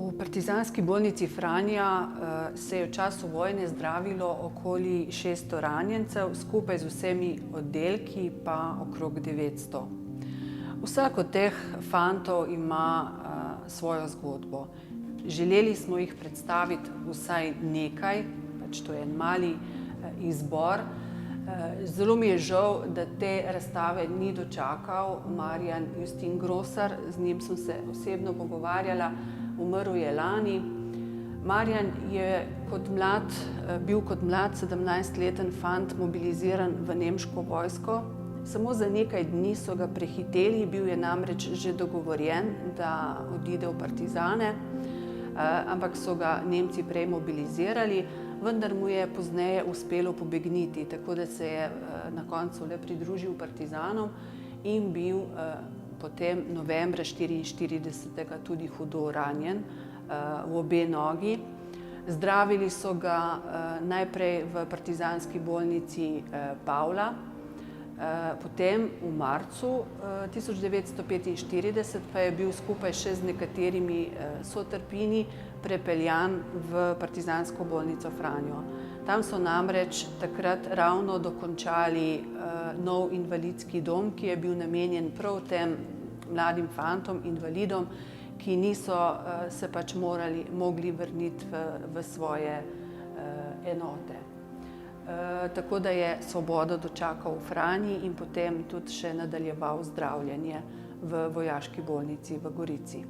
V partizanski bolnici Franja se je v času vojne zdravilo okoli 600 ranjencev, skupaj z vsemi oddelki pa okrog 900. Vsak od teh fantov ima svojo zgodbo. Želeli smo jih predstaviti vsaj nekaj, pač to je en mali izbor. Zelo mi je žal, da te razstave ni dočakal Marjan Justin Grosar, z njim sem se osebno pogovarjala, umrl je lani. Marjan je bil kot mlad 17-leten fant mobiliziran v nemško vojsko. Samo za nekaj dni so ga prehiteli, bil je namreč že dogovorjen, da odide v partizane, ampak so ga Nemci prej mobilizirali, vendar mu je pozneje uspelo pobegniti, tako da se je na koncu le pridružil partizanom in bil potem novembra 1944 tudi hudo ranjen v obe nogi. Zdravili so ga najprej v partizanski bolnici Pavla, potem v marcu 1945 pa je bil skupaj še z nekaterimi sotrpini prepeljan v partizansko bolnico Franjo. Tam so namreč takrat ravno dokončali nov invalidski dom, ki je bil namenjen prav tem mladim fantom, invalidom, ki niso se pač mogli vrniti v svoje enote. Tako da je svobodo dočakal v Franji in potem tudi še nadaljeval zdravljenje v vojaški bolnici v Gorici.